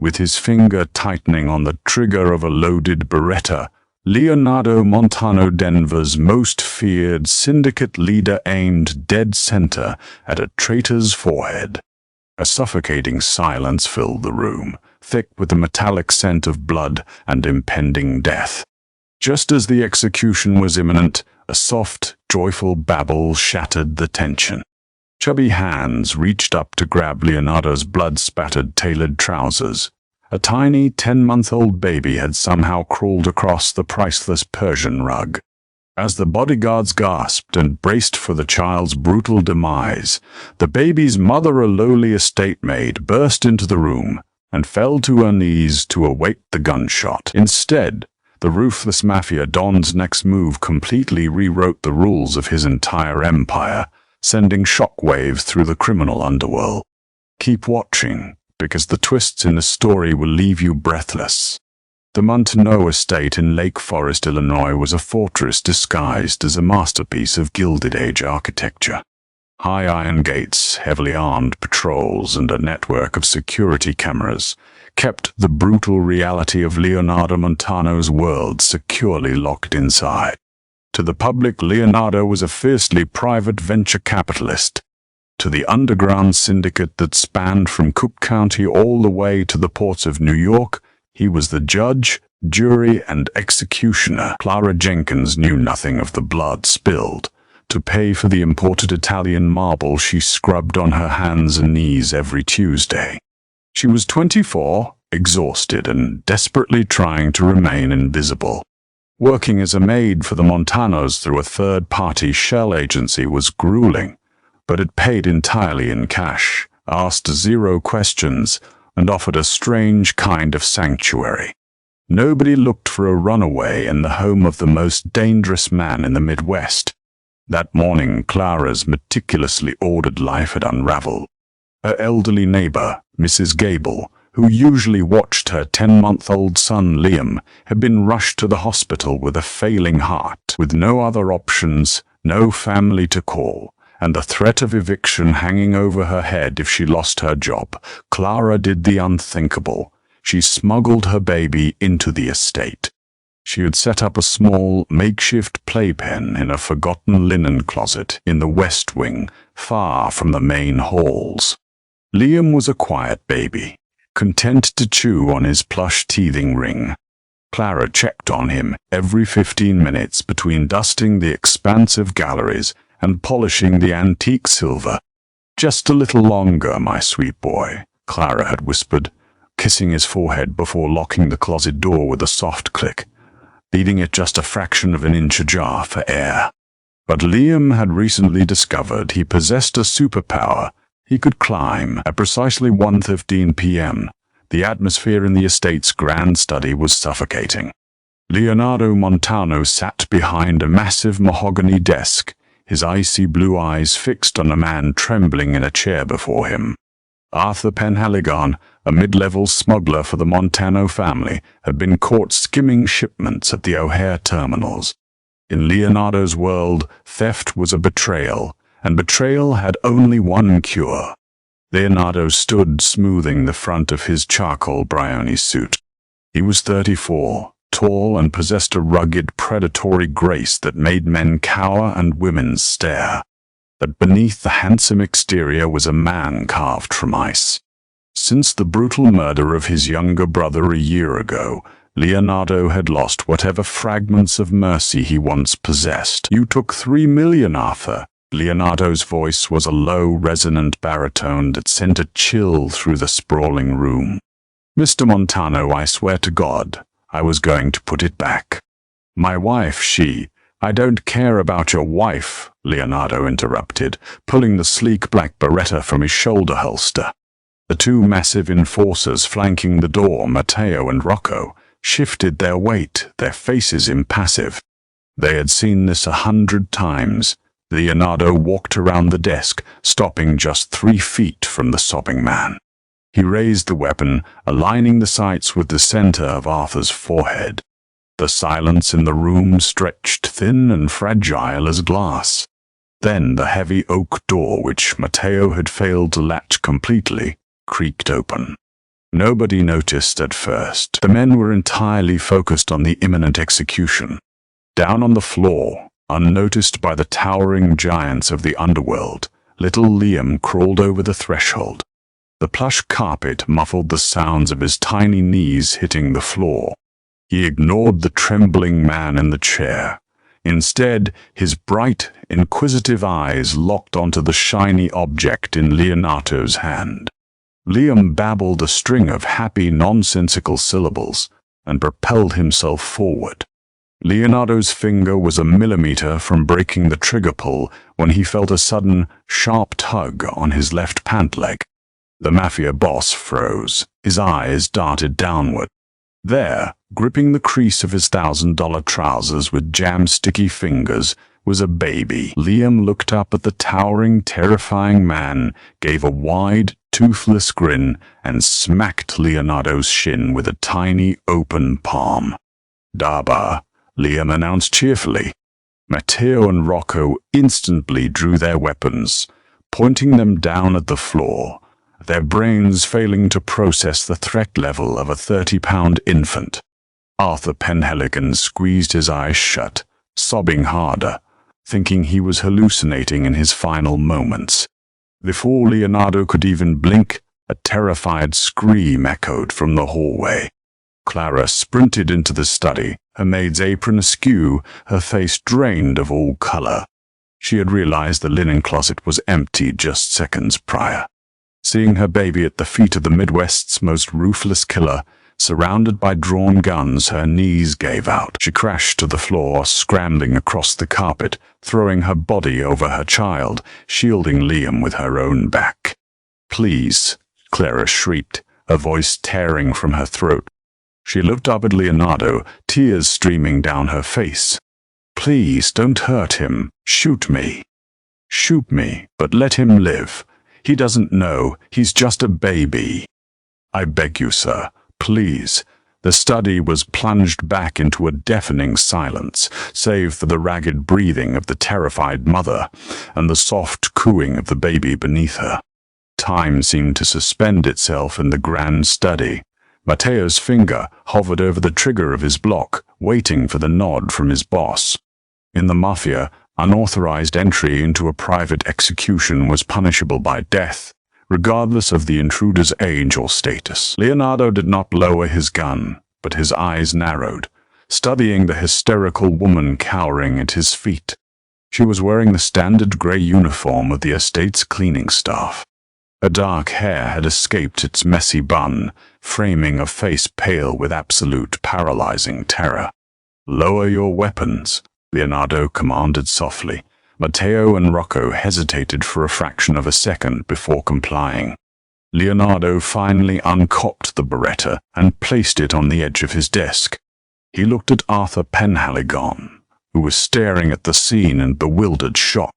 With his finger tightening on the trigger of a loaded Beretta, Leonardo Montano, Denver's most feared syndicate leader, aimed dead center at a traitor's forehead. A suffocating silence filled the room, thick with the metallic scent of blood and impending death. Just as the execution was imminent, a soft, joyful babble shattered the tension. Chubby hands reached up to grab Leonardo's blood-spattered tailored trousers. A tiny 10-month-old baby had somehow crawled across the priceless Persian rug. As the bodyguards gasped and braced for the child's brutal demise, the baby's mother, a lowly estate maid, burst into the room and fell to her knees to await the gunshot. Instead, the Ruthless Mafia Don's next move completely rewrote the rules of his entire empire, sending shockwaves through the criminal underworld. Keep watching, because the twists in the story will leave you breathless. The Montano estate in Lake Forest, Illinois was a fortress disguised as a masterpiece of Gilded Age architecture. High iron gates, heavily armed patrols, and a network of security cameras kept the brutal reality of Leonardo Montano's world securely locked inside. To the public, Leonardo was a fiercely private venture capitalist. To the underground syndicate that spanned from Cook County all the way to the ports of New York, he was the judge, jury, and executioner. Clara Jenkins knew nothing of the blood spilled to pay for the imported Italian marble she scrubbed on her hands and knees every Tuesday. She was 24, exhausted, and desperately trying to remain invisible. Working as a maid for the Montanos through a third-party shell agency was grueling, but it paid entirely in cash, asked zero questions, and offered a strange kind of sanctuary. Nobody looked for a runaway in the home of the most dangerous man in the Midwest. That morning, Clara's meticulously ordered life had unraveled. Her elderly neighbor, Mrs. Gable, who usually watched her 10-month-old son Liam, had been rushed to the hospital with a failing heart. With no other options, no family to call, and the threat of eviction hanging over her head if she lost her job, Clara did the unthinkable. She smuggled her baby into the estate. She had set up a small, makeshift playpen in a forgotten linen closet in the West Wing, far from the main halls. Liam was a quiet baby, content to chew on his plush teething ring. Clara checked on him every 15 minutes between dusting the expansive galleries and polishing the antique silver. "Just a little longer, my sweet boy," Clara had whispered, kissing his forehead before locking the closet door with a soft click, leaving it just a fraction of an inch ajar for air. But Liam had recently discovered he possessed a superpower. He could climb. At precisely 1:15 p.m., the atmosphere in the estate's grand study was suffocating. Leonardo Montano sat behind a massive mahogany desk, his icy blue eyes fixed on a man trembling in a chair before him. Arthur Penhaligon, a mid-level smuggler for the Montano family, had been caught skimming shipments at the O'Hare terminals. In Leonardo's world, theft was a betrayal, and betrayal had only one cure. Leonardo stood smoothing the front of his charcoal Brioni suit. He was 34, tall, and possessed a rugged, predatory grace that made men cower and women stare. But beneath the handsome exterior was a man carved from ice. Since the brutal murder of his younger brother a year ago, Leonardo had lost whatever fragments of mercy he once possessed. "You took 3 million, Arthur." Leonardo's voice was a low, resonant baritone that sent a chill through the sprawling room. "Mr. Montano, I swear to God, I was going to put it back. My wife, I don't care about your wife," Leonardo interrupted, pulling the sleek black Beretta from his shoulder holster. The two massive enforcers flanking the door, Matteo and Rocco, shifted their weight, their faces impassive. They had seen this 100 times. Leonardo walked around the desk, stopping just 3 feet from the sobbing man. He raised the weapon, aligning the sights with the center of Arthur's forehead. The silence in the room stretched thin and fragile as glass. Then the heavy oak door, which Matteo had failed to latch completely, creaked open. Nobody noticed at first. The men were entirely focused on the imminent execution. Down on the floor, unnoticed by the towering giants of the underworld, little Liam crawled over the threshold. The plush carpet muffled the sounds of his tiny knees hitting the floor. He ignored the trembling man in the chair. Instead, his bright, inquisitive eyes locked onto the shiny object in Leonardo's hand. Liam babbled a string of happy, nonsensical syllables and propelled himself forward. Leonardo's finger was a millimeter from breaking the trigger pull when he felt a sudden, sharp tug on his left pant leg. The mafia boss froze. His eyes darted downward. There, gripping the crease of his $1,000 trousers with jam-sticky fingers, was a baby. Liam looked up at the towering, terrifying man, gave a wide, toothless grin, and smacked Leonardo's shin with a tiny, open palm. "Daba," Liam announced cheerfully. Matteo and Rocco instantly drew their weapons, pointing them down at the floor, their brains failing to process the threat level of a 30-pound infant. Arthur Penhaligon squeezed his eyes shut, sobbing harder, thinking he was hallucinating in his final moments. Before Leonardo could even blink, a terrified scream echoed from the hallway. Clara sprinted into the study, her maid's apron askew, her face drained of all color. She had realized the linen closet was empty just seconds prior. Seeing her baby at the feet of the Midwest's most ruthless killer, surrounded by drawn guns, her knees gave out. She crashed to the floor, scrambling across the carpet, throwing her body over her child, shielding Liam with her own back. "Please," Clara shrieked, a voice tearing from her throat. She looked up at Leonardo, tears streaming down her face. "Please, don't hurt him. Shoot me. Shoot me, but let him live. He doesn't know. He's just a baby. I beg you, sir. Please." The study was plunged back into a deafening silence, save for the ragged breathing of the terrified mother and the soft cooing of the baby beneath her. Time seemed to suspend itself in the grand study. Matteo's finger hovered over the trigger of his block, waiting for the nod from his boss. In the Mafia, unauthorized entry into a private execution was punishable by death, regardless of the intruder's age or status. Leonardo did not lower his gun, but his eyes narrowed, studying the hysterical woman cowering at his feet. She was wearing the standard gray uniform of the estate's cleaning staff. Her dark hair had escaped its messy bun, framing a face pale with absolute paralyzing terror. "Lower your weapons," Leonardo commanded softly. Matteo and Rocco hesitated for a fraction of a second before complying. Leonardo finally uncocked the Beretta and placed it on the edge of his desk. He looked at Arthur Penhaligon, who was staring at the scene in bewildered shock.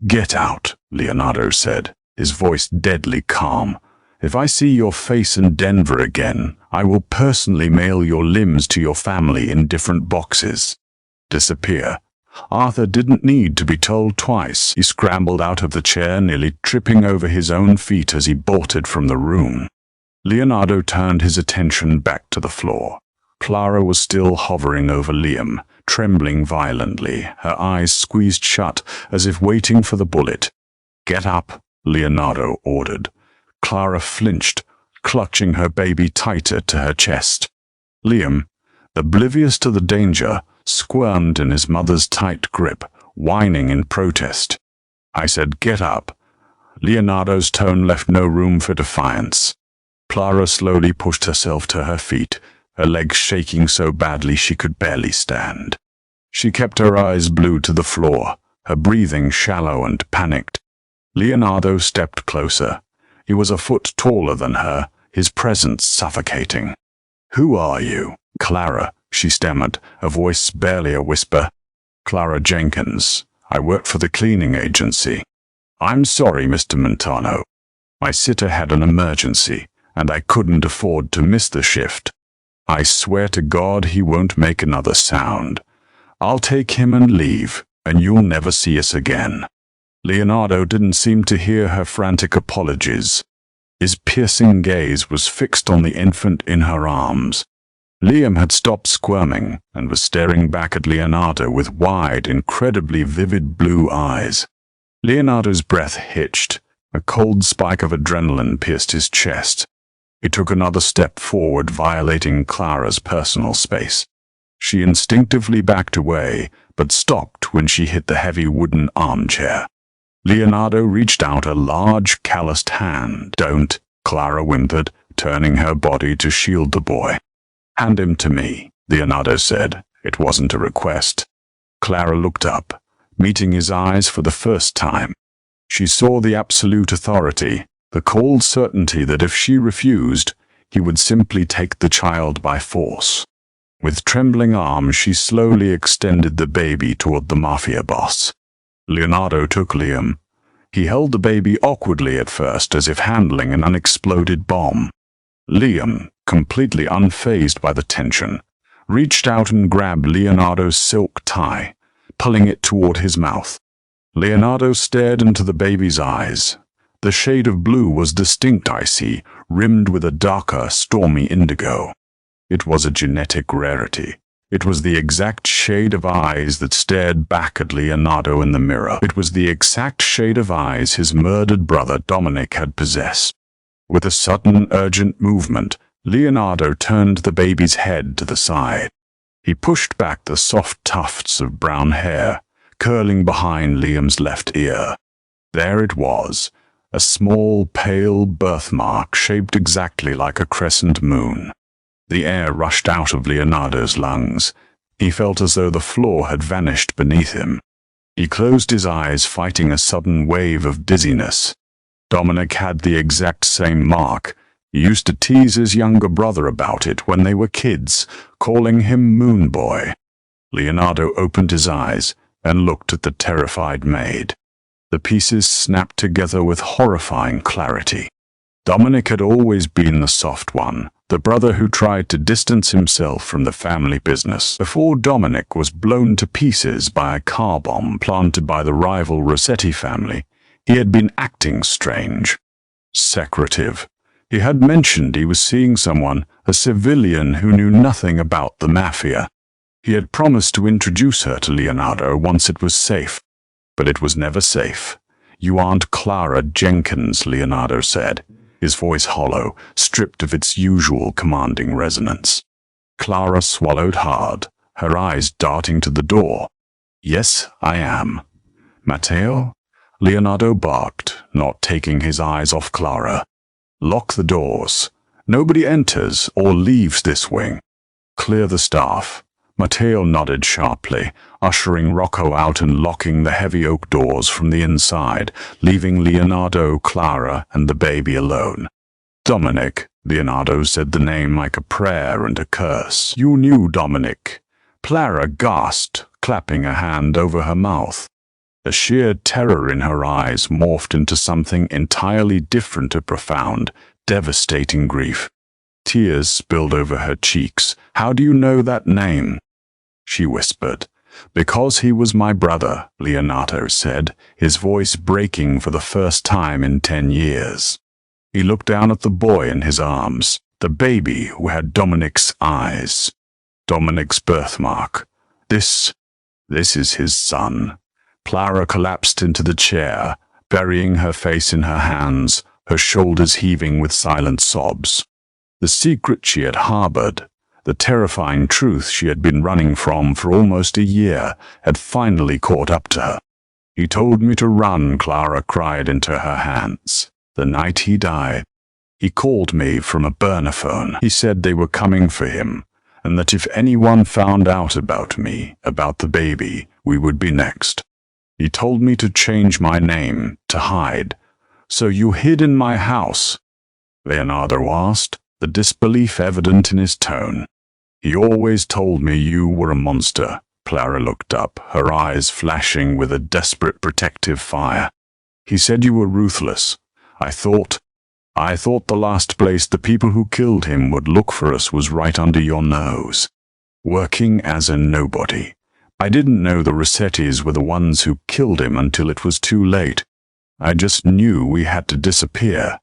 "Get out," Leonardo said, his voice deadly calm. "If I see your face in Denver again, I will personally mail your limbs to your family in different boxes. Disappear." Arthur didn't need to be told twice. He scrambled out of the chair, nearly tripping over his own feet as he bolted from the room. Leonardo turned his attention back to the floor. Clara was still hovering over Liam, trembling violently, her eyes squeezed shut as if waiting for the bullet. "Get up," Leonardo ordered. Clara flinched, clutching her baby tighter to her chest. Liam, oblivious to the danger, squirmed in his mother's tight grip, whining in protest. "I said get up." Leonardo's tone left no room for defiance. Clara slowly pushed herself to her feet, her legs shaking so badly she could barely stand. She kept her eyes glued to the floor, her breathing shallow and panicked. Leonardo stepped closer. He was a foot taller than her, his presence suffocating. "Who are you?" "Clara," she stammered, a voice barely a whisper. "Clara Jenkins. I work for the cleaning agency." "I'm sorry, Mr. Montano. My sitter had an emergency, and I couldn't afford to miss the shift. I swear to God he won't make another sound. I'll take him and leave, and you'll never see us again." Leonardo didn't seem to hear her frantic apologies. His piercing gaze was fixed on the infant in her arms. Liam had stopped squirming and was staring back at Leonardo with wide, incredibly vivid blue eyes. Leonardo's breath hitched. A cold spike of adrenaline pierced his chest. He took another step forward, violating Clara's personal space. She instinctively backed away, but stopped when she hit the heavy wooden armchair. Leonardo reached out a large, calloused hand. "Don't," Clara whimpered, turning her body to shield the boy. "Hand him to me," Leonardo said. It wasn't a request. Clara looked up, meeting his eyes for the first time. She saw the absolute authority, the cold certainty that if she refused, he would simply take the child by force. With trembling arms, she slowly extended the baby toward the mafia boss. Leonardo took Liam. He held the baby awkwardly at first, as if handling an unexploded bomb. Liam, completely unfazed by the tension, reached out and grabbed Leonardo's silk tie, pulling it toward his mouth. Leonardo stared into the baby's eyes. The shade of blue was distinct icy, rimmed with a darker, stormy indigo. It was a genetic rarity. It was the exact shade of eyes that stared back at Leonardo in the mirror. It was the exact shade of eyes his murdered brother Dominic had possessed. With a sudden, urgent movement, Leonardo turned the baby's head to the side. He pushed back the soft tufts of brown hair, curling behind Liam's left ear. There it was, a small, pale birthmark shaped exactly like a crescent moon. The air rushed out of Leonardo's lungs. He felt as though the floor had vanished beneath him. He closed his eyes, fighting a sudden wave of dizziness. Dominic had the exact same mark. He used to tease his younger brother about it when they were kids, calling him Moon Boy. Leonardo opened his eyes and looked at the terrified Maid. The pieces snapped together with horrifying clarity. Dominic had always been the soft one, the brother who tried to distance himself from the family business. Before Dominic was blown to pieces by a car bomb planted by the rival Rossetti family, he had been acting strange, secretive. He had mentioned he was seeing someone, a civilian who knew nothing about the mafia. He had promised to introduce her to Leonardo once it was safe, but it was never safe. "You aren't Clara Jenkins," Leonardo said, his voice hollow, stripped of its usual commanding resonance. Clara swallowed hard, her eyes darting to the door. "Yes, I am." "Matteo?" Leonardo barked, not taking his eyes off Clara. "Lock the doors. Nobody enters or leaves this wing. Clear the staff." Matteo nodded sharply, ushering Rocco out and locking the heavy oak doors from the inside, leaving Leonardo, Clara, and the baby alone. "Dominic," Leonardo said the name like a prayer and a curse. "You knew Dominic." Clara gasped, clapping a hand over her mouth. The sheer terror in her eyes morphed into something entirely different, a profound, devastating grief. Tears spilled over her cheeks. "How do you know that name?" she whispered. "Because he was my brother," Leonardo said, his voice breaking for the first time in 10 years. He looked down at the boy in his arms, the baby who had Dominic's eyes. Dominic's birthmark. This is his son. Clara collapsed into the chair, burying her face in her hands, her shoulders heaving with silent sobs. The secret she had harbored, the terrifying truth she had been running from for almost a year, had finally caught up to her. "He told me to run," Clara cried into her hands. "The night he died. He called me from a burner phone. He said they were coming for him, and that if anyone found out about me, about the baby, we would be next. He told me to change my name, to hide. So you hid in my house?" Leonardo asked, the disbelief evident in his tone. "He always told me you were a monster." Clara looked up, her eyes flashing with a desperate protective fire. "He said you were ruthless. I thought the last place the people who killed him would look for us was right under your nose. Working as a nobody. I didn't know the Rossettis were the ones who killed him until it was too late. I just knew we had to disappear.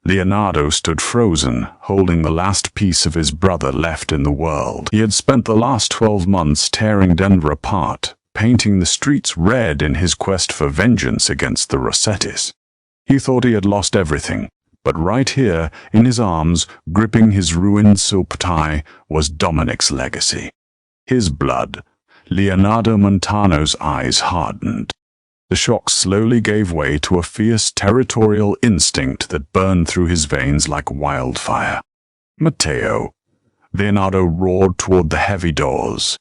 Leonardo stood frozen, holding the last piece of his brother left in the world. He had spent the last 12 months tearing Denver apart, painting the streets red in his quest for vengeance against the Rossettis. He thought he had lost everything, but right here, in his arms, gripping his ruined silk tie, was Dominic's legacy. His blood. Leonardo Montano's eyes hardened. The shock slowly gave way to a fierce territorial instinct that burned through his veins like wildfire. Matteo. Leonardo roared toward the heavy doors.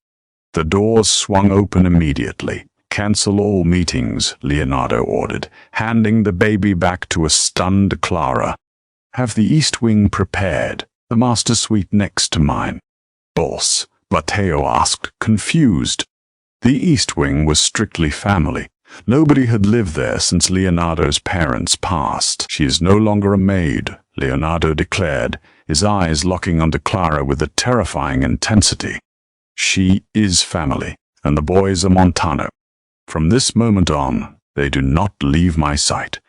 The doors swung open immediately. Cancel all meetings, Leonardo ordered, handing the baby back to a stunned Clara. Have the East Wing prepared, the master suite next to mine. Boss, Matteo asked, confused. The East Wing was strictly family. Nobody had lived there since Leonardo's parents passed. She is no longer a maid, Leonardo declared, his eyes locking onto Clara with a terrifying intensity. She is family, and the boys are Montano. From this moment on, they do not leave my sight.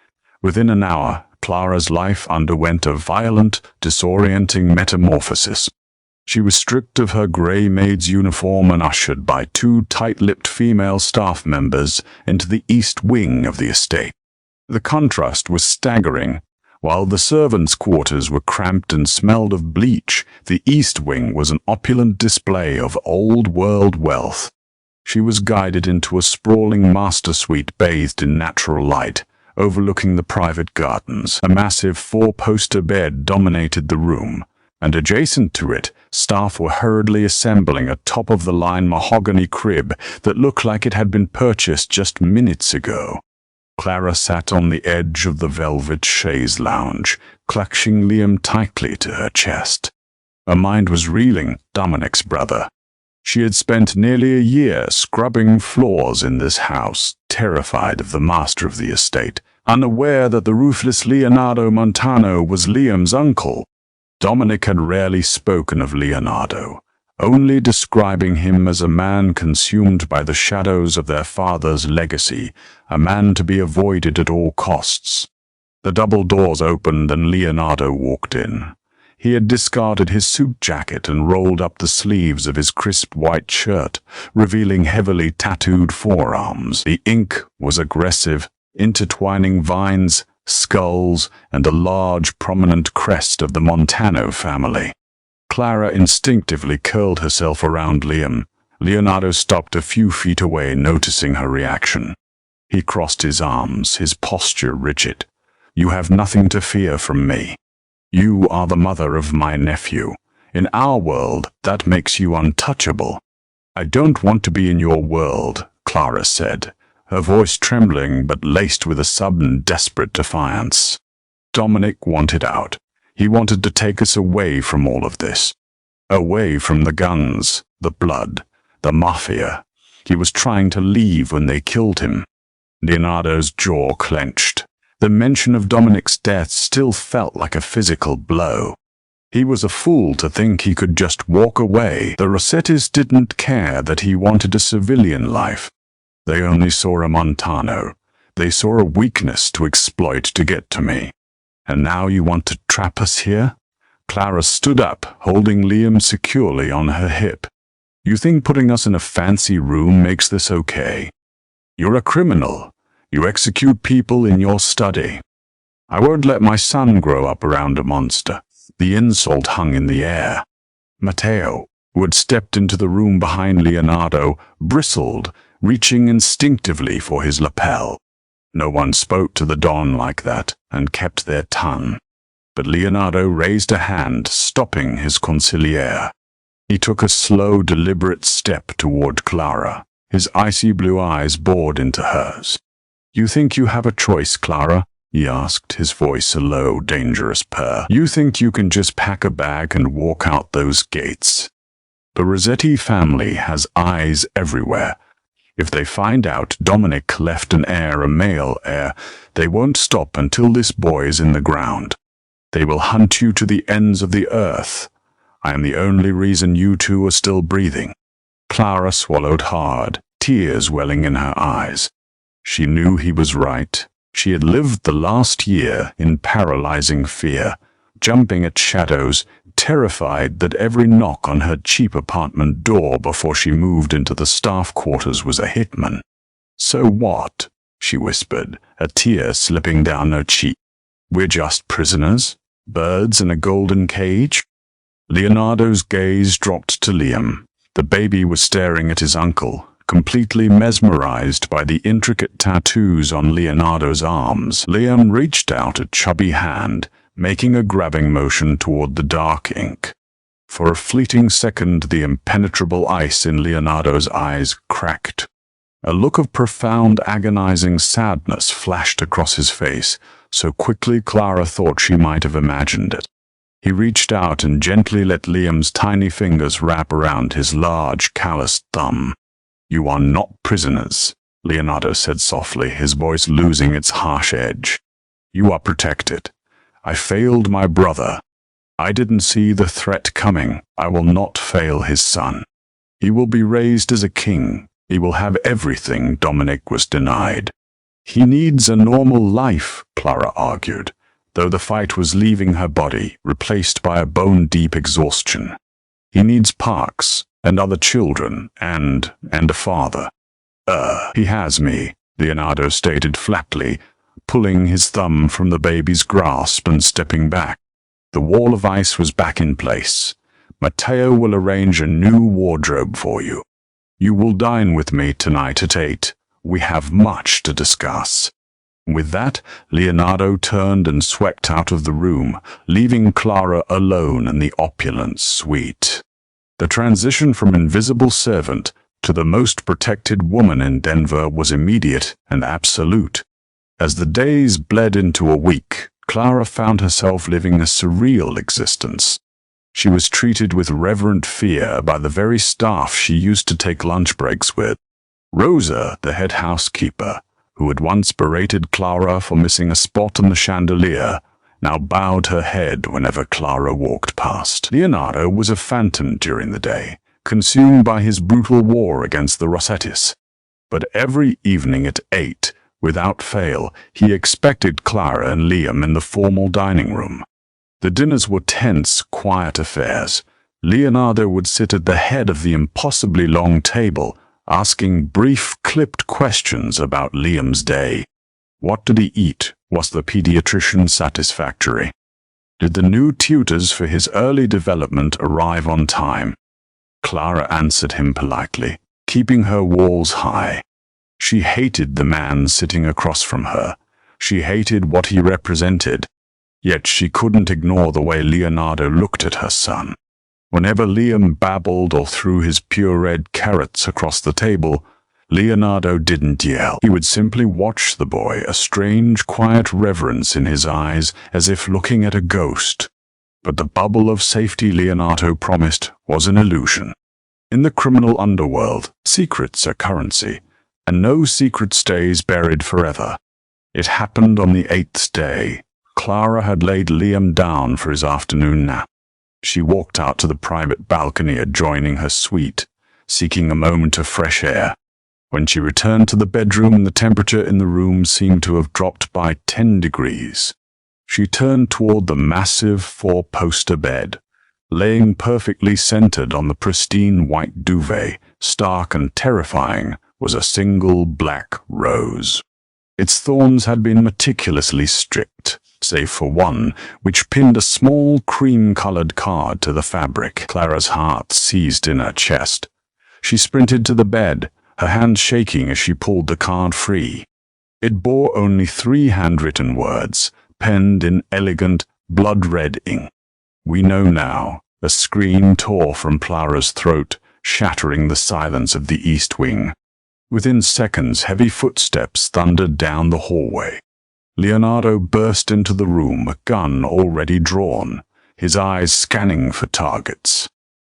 Within an hour, Clara's life underwent a violent, disorienting metamorphosis. She was stripped of her grey maid's uniform and ushered by two tight-lipped female staff members into the east wing of the estate. The contrast was staggering. While the servants' quarters were cramped and smelled of bleach, the east wing was an opulent display of old-world wealth. She was guided into a sprawling master suite bathed in natural light, overlooking the private gardens. A massive four-poster bed dominated the room, and adjacent to it, staff were hurriedly assembling a top-of-the-line mahogany crib that looked like it had been purchased just minutes ago. Clara sat on the edge of the velvet chaise lounge, clutching Liam tightly to her chest. Her mind was reeling, Dominic's brother. She had spent nearly a year scrubbing floors in this house, terrified of the master of the estate, unaware that the ruthless Leonardo Montano was Liam's uncle. Dominic had rarely spoken of Leonardo, only describing him as a man consumed by the shadows of their father's legacy, a man to be avoided at all costs. The double doors opened and Leonardo walked in. He had discarded his suit jacket and rolled up the sleeves of his crisp white shirt, revealing heavily tattooed forearms. The ink was aggressive, intertwining vines, skulls, and a large, prominent crest of the Montano family. Clara instinctively curled herself around Liam. Leonardo stopped a few feet away, noticing her reaction. He crossed his arms, his posture rigid. You have nothing to fear from me. You are the mother of my nephew. In our world, that makes you untouchable. I don't want to be in your world, Clara said, her voice trembling but laced with a sudden desperate defiance. Dominic wanted out. He wanted to take us away from all of this. Away from the guns, the blood, the mafia. He was trying to leave when they killed him. Leonardo's jaw clenched. The mention of Dominic's death still felt like a physical blow. He was a fool to think he could just walk away. The Rossettis didn't care that he wanted a civilian life. They only saw a Montano. They saw a weakness to exploit to get to me. And now you want to trap us here? Clara stood up, holding Liam securely on her hip. You think putting us in a fancy room makes this okay? You're a criminal. You execute people in your study. I won't let my son grow up around a monster. The insult hung in the air. Matteo, who had stepped into the room behind Leonardo, bristled, reaching instinctively for his lapel. No one spoke to the Don like that, and kept their tongue. But Leonardo raised a hand, stopping his consigliere. He took a slow, deliberate step toward Clara, his icy blue eyes bored into hers. You think you have a choice, Clara? He asked, his voice a low, dangerous purr. You think you can just pack a bag and walk out those gates? The Rossetti family has eyes everywhere. If they find out Dominic left an heir, a male heir, they won't stop until this boy is in the ground. They will hunt you to the ends of the earth. I am the only reason you two are still breathing. Clara swallowed hard, tears welling in her eyes. She knew he was right. She had lived the last year in paralyzing fear, jumping at shadows, terrified that every knock on her cheap apartment door before she moved into the staff quarters was a hitman. "So what?" she whispered, a tear slipping down her cheek. "We're just prisoners? Birds in a golden cage?" Leonardo's gaze dropped to Liam. The baby was staring at his uncle, completely mesmerized by the intricate tattoos on Leonardo's arms. Liam reached out a chubby hand, making a grabbing motion toward the dark ink. For a fleeting second, the impenetrable ice in Leonardo's eyes cracked. A look of profound, agonizing sadness flashed across his face, so quickly Clara thought she might have imagined it. He reached out and gently let Liam's tiny fingers wrap around his large, calloused thumb. "You are not prisoners," Leonardo said softly, his voice losing its harsh edge. "You are protected. I failed my brother. I didn't see the threat coming. I will not fail his son. He will be raised as a king. He will have everything Dominic was denied." "He needs a normal life," Clara argued, though the fight was leaving her body, replaced by a bone-deep exhaustion. "He needs parks, and other children, and a father." He has me," Leonardo stated flatly, pulling his thumb from the baby's grasp and stepping back. The wall of ice was back in place. "Matteo will arrange a new wardrobe for you. You will dine with me tonight at 8. We have much to discuss." With that, Leonardo turned and swept out of the room, leaving Clara alone in the opulent suite. The transition from invisible servant to the most protected woman in Denver was immediate and absolute. As the days bled into a week, Clara found herself living a surreal existence. She was treated with reverent fear by the very staff she used to take lunch breaks with. Rosa, the head housekeeper, who had once berated Clara for missing a spot on the chandelier, now bowed her head whenever Clara walked past. Leonardo was a phantom during the day, consumed by his brutal war against the Rossettis. But every evening at 8, without fail, he expected Clara and Liam in the formal dining room. The dinners were tense, quiet affairs. Leonardo would sit at the head of the impossibly long table, asking brief, clipped questions about Liam's day. What did he eat? Was the pediatrician satisfactory? Did the new tutors for his early development arrive on time? Clara answered him politely, keeping her walls high. She hated the man sitting across from her. She hated what he represented. Yet she couldn't ignore the way Leonardo looked at her son. Whenever Liam babbled or threw his pureed carrots across the table, Leonardo didn't yell. He would simply watch the boy, a strange, quiet reverence in his eyes, as if looking at a ghost. But the bubble of safety Leonardo promised was an illusion. In the criminal underworld, secrets are currency, and no secret stays buried forever. It happened on the 8th day. Clara had laid Liam down for his afternoon nap. She walked out to the private balcony adjoining her suite, seeking a moment of fresh air. When she returned to the bedroom, the temperature in the room seemed to have dropped by 10 degrees. She turned toward the massive 4-poster bed. Laying perfectly centered on the pristine white duvet, stark and terrifying, was a single black rose. Its thorns had been meticulously stripped, save for one, which pinned a small cream-colored card to the fabric. Clara's heart seized in her chest. She sprinted to the bed, her hand shaking as she pulled the card free. It bore only 3 handwritten words, penned in elegant, blood-red ink. "We know now." A scream tore from Clara's throat, shattering the silence of the East Wing. Within seconds, heavy footsteps thundered down the hallway. Leonardo burst into the room, a gun already drawn, his eyes scanning for targets.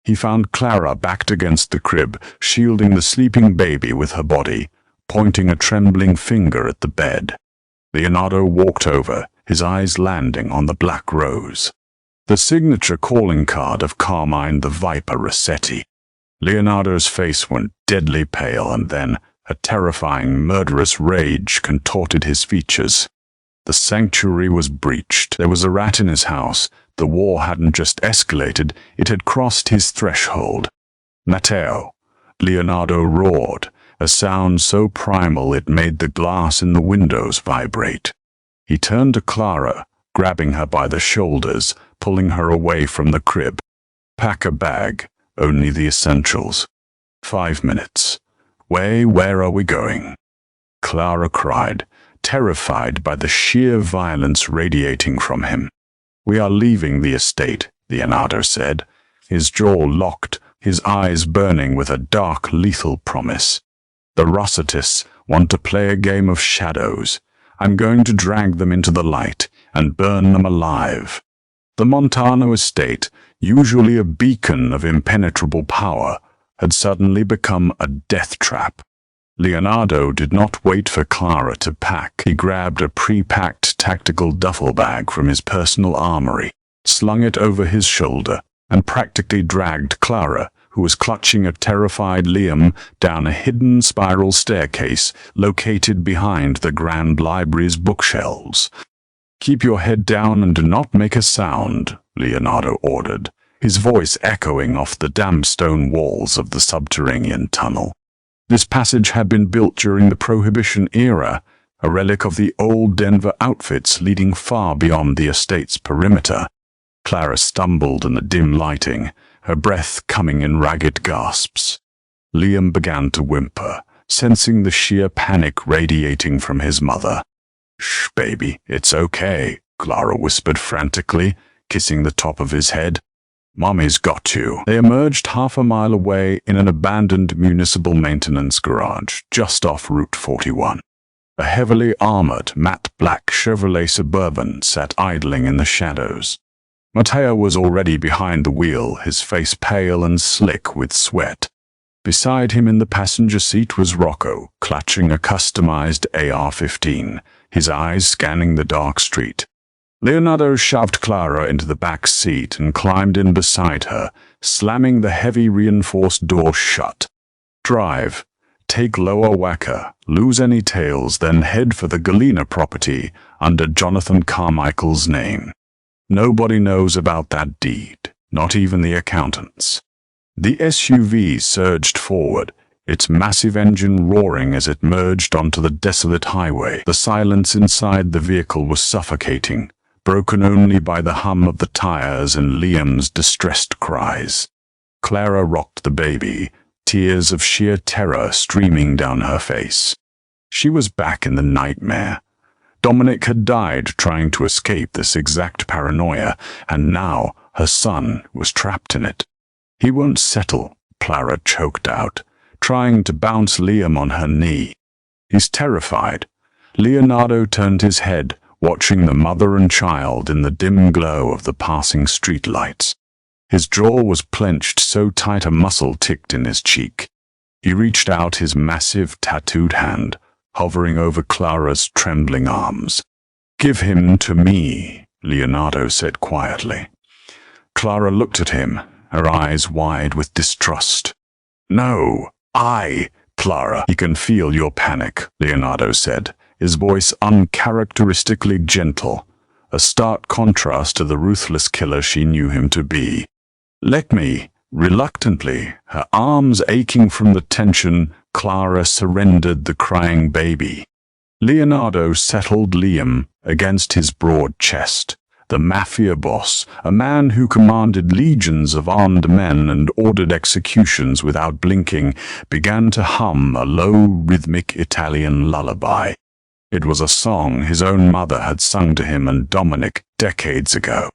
He found Clara backed against the crib, shielding the sleeping baby with her body, pointing a trembling finger at the bed. Leonardo walked over, his eyes landing on the black rose. The signature calling card of Carmine the Viper Rossetti. Leonardo's face went deadly pale, and then, A terrifying, murderous rage contorted his features. The sanctuary was breached. There was a rat in his house. The war hadn't just escalated, it had crossed his threshold. "Matteo!" Leonardo roared, a sound so primal it made the glass in the windows vibrate. He turned to Clara, grabbing her by the shoulders, pulling her away from the crib. "Pack a bag, only the essentials. 5 minutes. Where are we going?" Clara cried, terrified by the sheer violence radiating from him. "We are leaving the estate," Leonardo said, his jaw locked, his eyes burning with a dark, lethal promise. "The Rossitists want to play a game of shadows. I'm going to drag them into the light and burn them alive." The Montano estate, usually a beacon of impenetrable power, had suddenly become a death trap. Leonardo did not wait for Clara to pack. He grabbed a pre-packed tactical duffel bag from his personal armory, slung it over his shoulder, and practically dragged Clara, who was clutching a terrified Liam, down a hidden spiral staircase located behind the Grand Library's bookshelves. "Keep your head down and do not make a sound," Leonardo ordered, his voice echoing off the damp stone walls of the subterranean tunnel. This passage had been built during the Prohibition era, a relic of the old Denver outfits leading far beyond the estate's perimeter. Clara stumbled in the dim lighting, her breath coming in ragged gasps. Liam began to whimper, sensing the sheer panic radiating from his mother. "Shh, baby, it's okay," Clara whispered frantically, kissing the top of his head. "Mommy's got you." They emerged half a mile away in an abandoned municipal maintenance garage, just off Route 41. A heavily armored, matte black Chevrolet Suburban sat idling in the shadows. Matteo was already behind the wheel, his face pale and slick with sweat. Beside him in the passenger seat was Rocco, clutching a customized AR-15, his eyes scanning the dark street. Leonardo shoved Clara into the back seat and climbed in beside her, slamming the heavy reinforced door shut. "Drive. Take Lower Wacker, lose any tails, then head for the Galena property under Jonathan Carmichael's name. Nobody knows about that deed, not even the accountants." The SUV surged forward, its massive engine roaring as it merged onto the desolate highway. The silence inside the vehicle was suffocating, broken only by the hum of the tires and Liam's distressed cries. Clara rocked the baby, tears of sheer terror streaming down her face. She was back in the nightmare. Dominic had died trying to escape this exact paranoia, and now her son was trapped in it. "He won't settle," Clara choked out, trying to bounce Liam on her knee. "He's terrified." Leonardo turned his head, watching the mother and child in the dim glow of the passing streetlights. His jaw was clenched so tight a muscle ticked in his cheek. He reached out his massive, tattooed hand, hovering over Clara's trembling arms. "Give him to me," Leonardo said quietly. Clara looked at him, her eyes wide with distrust. "No, Clara." "He can feel your panic," Leonardo said, his voice uncharacteristically gentle, a stark contrast to the ruthless killer she knew him to be. "Let me." Reluctantly, her arms aching from the tension, Clara surrendered the crying baby. Leonardo settled Liam against his broad chest. The mafia boss, a man who commanded legions of armed men and ordered executions without blinking, began to hum a low, rhythmic Italian lullaby. It was a song his own mother had sung to him and Dominic decades ago.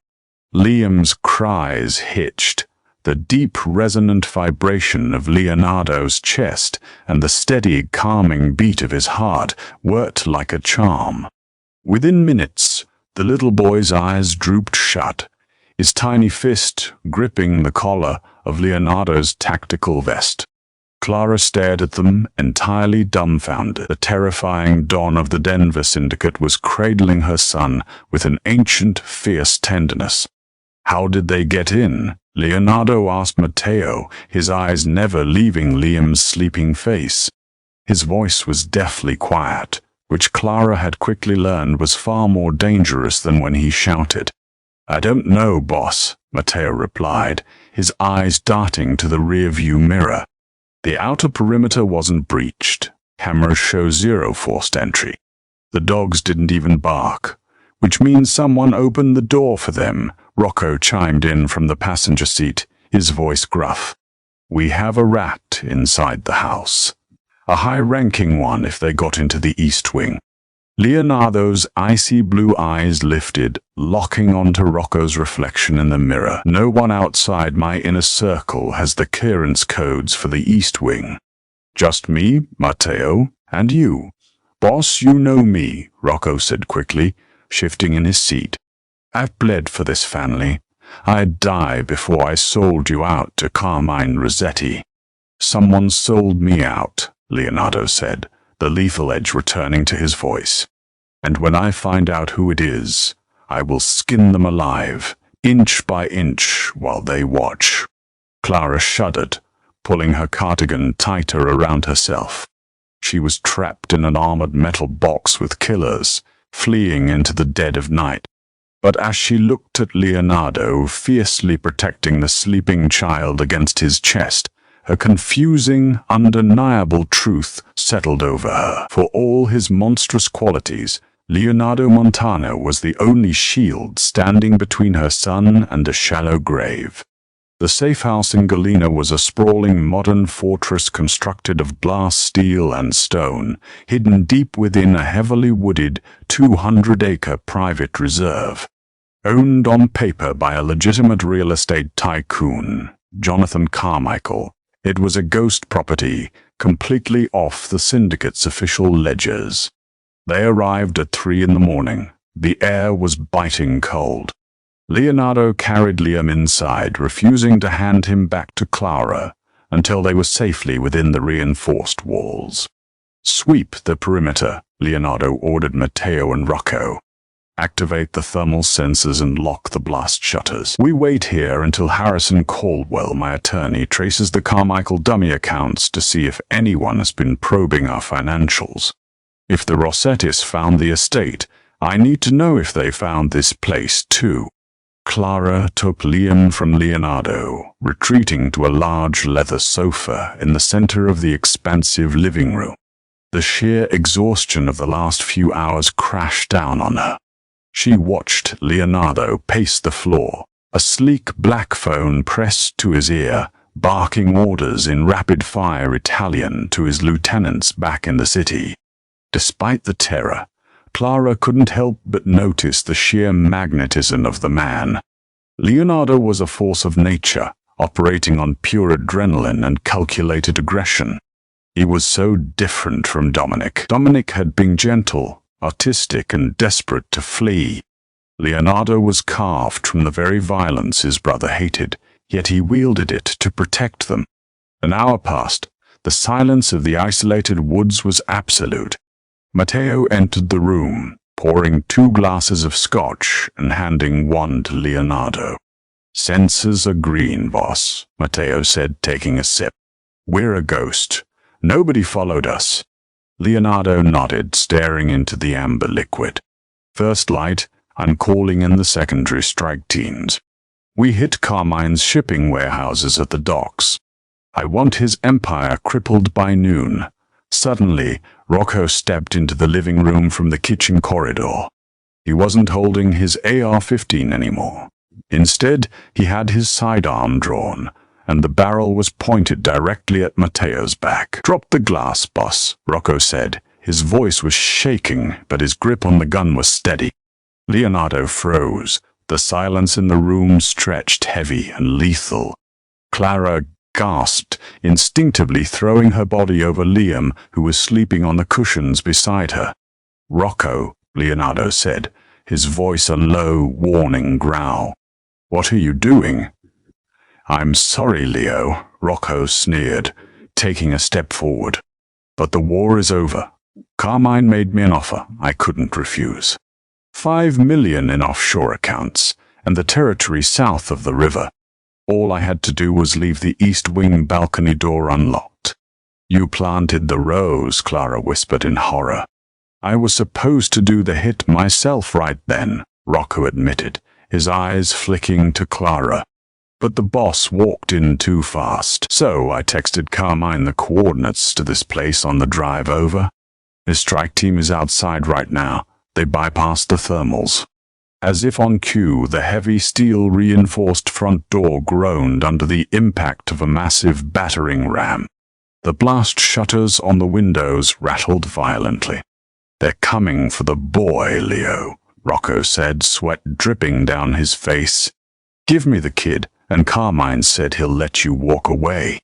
Liam's cries hitched. The deep, resonant vibration of Leonardo's chest and the steady, calming beat of his heart worked like a charm. Within minutes, the little boy's eyes drooped shut, his tiny fist gripping the collar of Leonardo's tactical vest. Clara stared at them, entirely dumbfounded. The terrifying Don of the Denver Syndicate was cradling her son with an ancient, fierce tenderness. "How did they get in?" Leonardo asked Matteo, his eyes never leaving Liam's sleeping face. His voice was deathly quiet, which Clara had quickly learned was far more dangerous than when he shouted. "I don't know, boss," Matteo replied, his eyes darting to the rear-view mirror. The outer perimeter wasn't breached. Cameras show zero forced entry. The dogs didn't even bark, which means someone opened the door for them. Rocco chimed in from the passenger seat, his voice gruff. "We have a rat inside the house. A high-ranking one if they got into the East Wing." Leonardo's icy blue eyes lifted, locking onto Rocco's reflection in the mirror. "No one outside my inner circle has the clearance codes for the East Wing. Just me, Matteo, and you. Boss, you know me," Rocco said quickly, shifting in his seat. "I've bled for this family. I'd die before I sold you out to Carmine Rossetti." "Someone sold me out," Leonardo said, the lethal edge returning to his voice. "And when I find out who it is, I will skin them alive, inch by inch, while they watch." Clara shuddered, pulling her cardigan tighter around herself. She was trapped in an armored metal box with killers, fleeing into the dead of night. But as she looked at Leonardo, fiercely protecting the sleeping child against his chest, a confusing, undeniable truth settled over her. For all his monstrous qualities, Leonardo Montano was the only shield standing between her son and a shallow grave. The safe house in Galena was a sprawling modern fortress constructed of glass, steel, and stone, hidden deep within a heavily wooded 200-acre private reserve. Owned on paper by a legitimate real estate tycoon, Jonathan Carmichael, it was a ghost property, completely off the syndicate's official ledgers. They arrived at 3 in the morning. The air was biting cold. Leonardo carried Liam inside, refusing to hand him back to Clara until they were safely within the reinforced walls. "Sweep the perimeter," Leonardo ordered Matteo and Rocco. "Activate the thermal sensors and lock the blast shutters. We wait here until Harrison Caldwell, my attorney, traces the Carmichael dummy accounts to see if anyone has been probing our financials. If the Rossettis found the estate, I need to know if they found this place too." Clara took Liam from Leonardo, retreating to a large leather sofa in the center of the expansive living room. The sheer exhaustion of the last few hours crashed down on her. She watched Leonardo pace the floor, a sleek black phone pressed to his ear, barking orders in rapid-fire Italian to his lieutenants back in the city. Despite the terror, Clara couldn't help but notice the sheer magnetism of the man. Leonardo was a force of nature, operating on pure adrenaline and calculated aggression. He was so different from Dominic. Dominic had been gentle, artistic, and desperate to flee. Leonardo was carved from the very violence his brother hated, yet he wielded it to protect them. An hour passed. The silence of the isolated woods was absolute. Matteo entered the room, pouring 2 glasses of scotch and handing one to Leonardo. "Sensors are green, boss," Matteo said, taking a sip. "We're a ghost. Nobody followed us." Leonardo nodded, staring into the amber liquid. "First light, I'm calling in the secondary strike teams. We hit Carmine's shipping warehouses at the docks. I want his empire crippled by noon." Suddenly, Rocco stepped into the living room from the kitchen corridor. He wasn't holding his AR-15 anymore. Instead, he had his sidearm drawn, and the barrel was pointed directly at Matteo's back. "Drop the glass, boss," Rocco said. His voice was shaking, but his grip on the gun was steady. Leonardo froze. The silence in the room stretched heavy and lethal. Clara gasped, instinctively throwing her body over Liam, who was sleeping on the cushions beside her. "Rocco," Leonardo said, his voice a low, warning growl. "What are you doing?" "I'm sorry, Leo," Rocco sneered, taking a step forward. "But the war is over. Carmine made me an offer I couldn't refuse. 5 million in offshore accounts, and the territory south of the river. All I had to do was leave the East Wing balcony door unlocked. You planted the rose, Clara whispered in horror. I was supposed to do the hit myself right then, Rocco admitted, his eyes flicking to Clara. But the boss walked in too fast, so I texted Carmine the coordinates to this place on the drive over. His strike team is outside right now. They bypassed the thermals. As if on cue, the heavy steel-reinforced front door groaned under the impact of a massive battering ram. The blast shutters on the windows rattled violently. They're coming for the boy, Leo, Rocco said, sweat dripping down his face. Give me the kid, and Carmine said he'll let you walk away.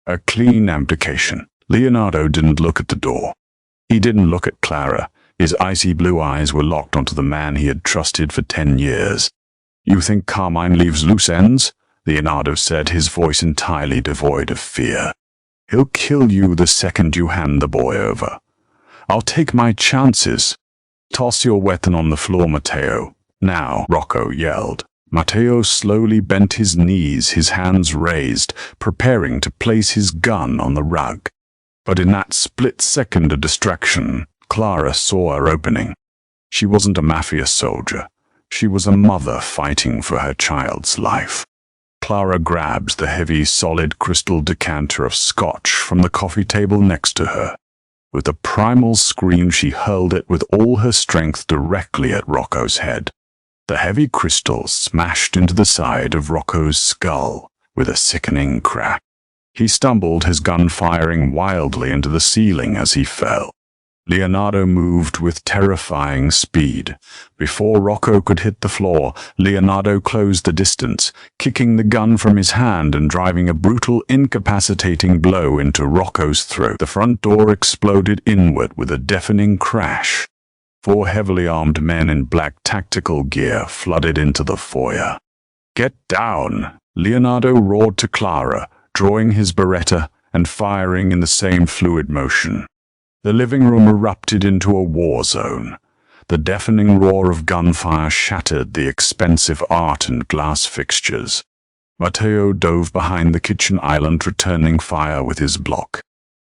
A clean abdication. Leonardo didn't look at the door. He didn't look at Clara. His icy blue eyes were locked onto the man he had trusted for 10 years. You think Carmine leaves loose ends? Leonardo said, his voice entirely devoid of fear. He'll kill you the second you hand the boy over. I'll take my chances. Toss your weapon on the floor, Matteo. Now, Rocco yelled. Matteo slowly bent his knees, his hands raised, preparing to place his gun on the rug. But in that split second of distraction, Clara saw her opening. She wasn't a mafia soldier. She was a mother fighting for her child's life. Clara grabbed the heavy, solid crystal decanter of scotch from the coffee table next to her. With a primal scream, she hurled it with all her strength directly at Rocco's head. The heavy crystal smashed into the side of Rocco's skull with a sickening crack. He stumbled, his gun firing wildly into the ceiling as he fell. Leonardo moved with terrifying speed. Before Rocco could hit the floor, Leonardo closed the distance, kicking the gun from his hand and driving a brutal, incapacitating blow into Rocco's throat. The front door exploded inward with a deafening crash. 4 heavily armed men in black tactical gear flooded into the foyer. Get down! Leonardo roared to Clara, drawing his Beretta and firing in the same fluid motion. The living room erupted into a war zone. The deafening roar of gunfire shattered the expensive art and glass fixtures. Matteo dove behind the kitchen island, returning fire with his block.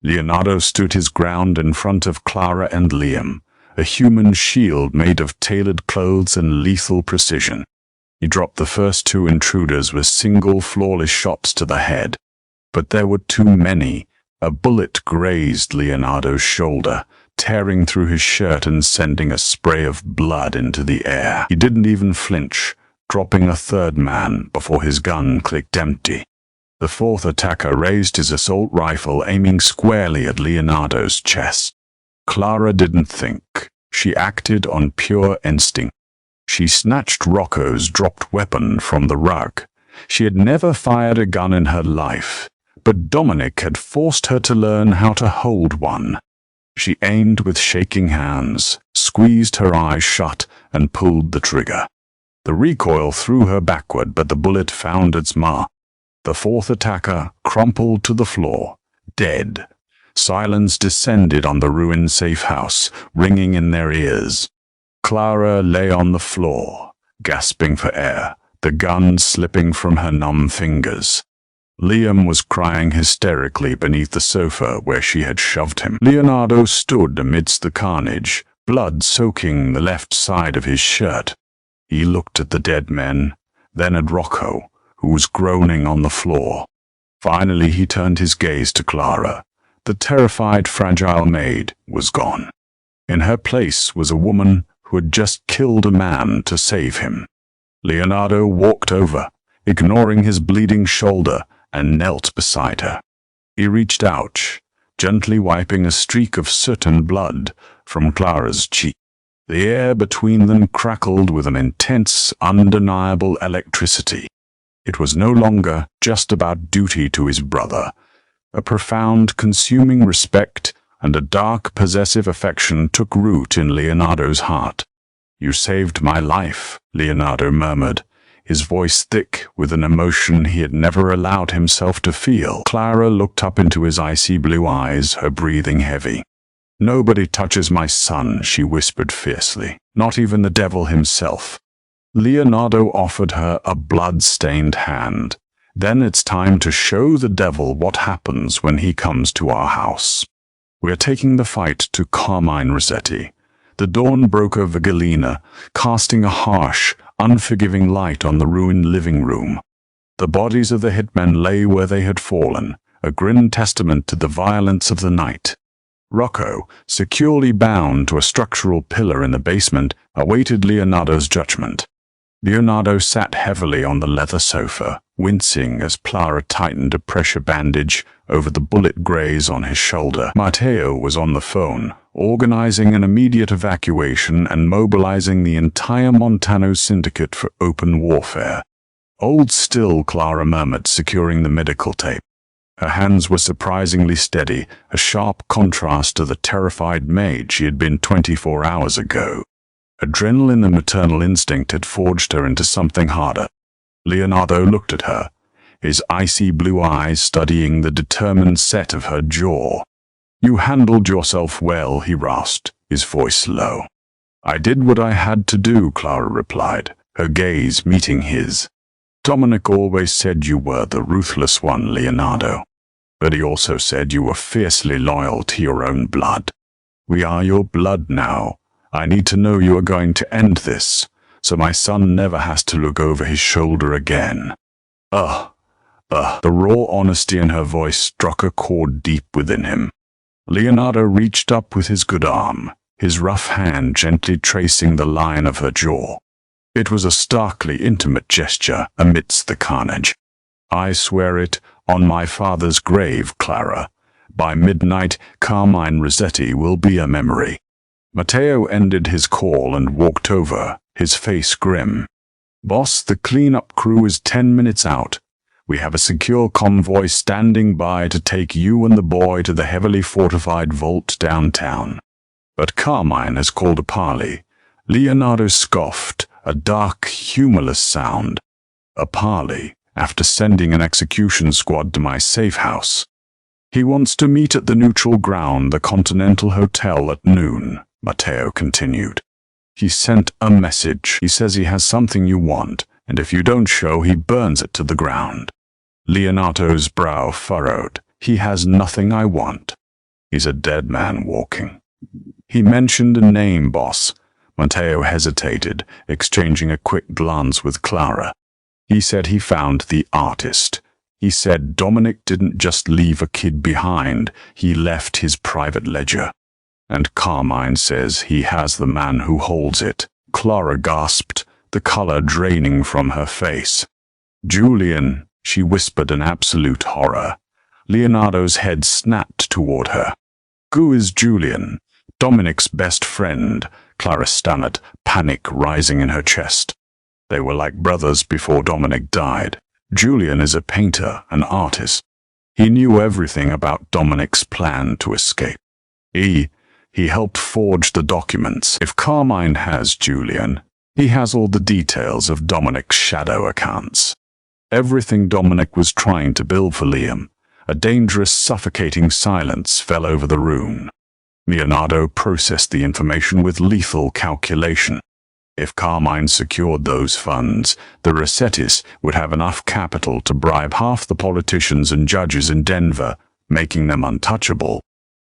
Leonardo stood his ground in front of Clara and Liam, a human shield made of tailored clothes and lethal precision. He dropped the first 2 intruders with single flawless shots to the head. But there were too many. A bullet grazed Leonardo's shoulder, tearing through his shirt and sending a spray of blood into the air. He didn't even flinch, dropping a 3rd man before his gun clicked empty. The 4th attacker raised his assault rifle, aiming squarely at Leonardo's chest. Clara didn't think. She acted on pure instinct. She snatched Rocco's dropped weapon from the rug. She had never fired a gun in her life, but Dominic had forced her to learn how to hold one. She aimed with shaking hands, squeezed her eyes shut, and pulled the trigger. The recoil threw her backward, but the bullet found its mark. The 4th attacker crumpled to the floor, dead. Silence descended on the ruined safe house, ringing in their ears. Clara lay on the floor, gasping for air, the gun slipping from her numb fingers. Liam was crying hysterically beneath the sofa where she had shoved him. Leonardo stood amidst the carnage, blood soaking the left side of his shirt. He looked at the dead men, then at Rocco, who was groaning on the floor. Finally he turned his gaze to Clara. The terrified, fragile maid was gone. In her place was a woman who had just killed a man to save him. Leonardo walked over, ignoring his bleeding shoulder, and knelt beside her. He reached out, gently wiping a streak of soot and blood from Clara's cheek. The air between them crackled with an intense, undeniable electricity. It was no longer just about duty to his brother. A profound, consuming respect and a dark, possessive affection took root in Leonardo's heart. "You saved my life," Leonardo murmured, his voice thick with an emotion he had never allowed himself to feel. Clara looked up into his icy blue eyes, her breathing heavy. "Nobody touches my son," she whispered fiercely, "not even the devil himself." Leonardo offered her a blood-stained hand. Then it's time to show the devil what happens when he comes to our house. We're taking the fight to Carmine Rossetti, the dawn broker Vigilina, casting a harsh, unforgiving light on the ruined living room. The bodies of the hitmen lay where they had fallen, a grim testament to the violence of the night. Rocco, securely bound to a structural pillar in the basement, awaited Leonardo's judgment. Leonardo sat heavily on the leather sofa, wincing as Clara tightened a pressure bandage over the bullet graze on his shoulder. Matteo was on the phone, organizing an immediate evacuation and mobilizing the entire Montano syndicate for open warfare. "Hold still," Clara murmured, securing the medical tape. Her hands were surprisingly steady, a sharp contrast to the terrified Maid she had been 24 hours ago. Adrenaline and maternal instinct had forged her into something harder. Leonardo looked at her, his icy blue eyes studying the determined set of her jaw. "You handled yourself well," he rasped, his voice low. "I did what I had to do," Clara replied, her gaze meeting his. "Dominic always said you were the ruthless one, Leonardo. But he also said you were fiercely loyal to your own blood. We are your blood now. I need to know you are going to end this, so my son never has to look over his shoulder again." The raw honesty in her voice struck a chord deep within him. Leonardo reached up with his good arm, his rough hand gently tracing the line of her jaw. It was a starkly intimate gesture amidst the carnage. "I swear it on my father's grave, Clara. By midnight, Carmine Rossetti will be a memory." Matteo ended his call and walked over, his face grim. "Boss, the cleanup crew is 10 minutes out. We have a secure convoy standing by to take you and the boy to the heavily fortified vault downtown." "But Carmine has called a parley." Leonardo scoffed, a dark, humorless sound. "A parley, after sending an execution squad to my safe house. He wants to meet at the neutral ground, the Continental Hotel, at noon," Matteo continued. "He sent a message. He says he has something you want, and if you don't show, he burns it to the ground." Leonardo's brow furrowed. "He has nothing I want. He's a dead man walking." "He mentioned a name, boss." Matteo hesitated, exchanging a quick glance with Clara. "He said he found the artist. He said Dominic didn't just leave a kid behind, he left his private ledger. And Carmine says he has the man who holds it." Clara gasped, the color draining from her face. "Julian," she whispered in absolute horror. Leonardo's head snapped toward her. "Who is Julian?" "Dominic's best friend," Clara stammered, panic rising in her chest. "They were like brothers before Dominic died. Julian is a painter, an artist. He knew everything about Dominic's plan to escape. He helped forge the documents. If Carmine has Julian, he has all the details of Dominic's shadow accounts. Everything Dominic was trying to build for Liam. A dangerous, suffocating silence fell over the room. Leonardo processed the information with lethal calculation. If Carmine secured those funds, the Rossettis would have enough capital to bribe half the politicians and judges in Denver, making them untouchable.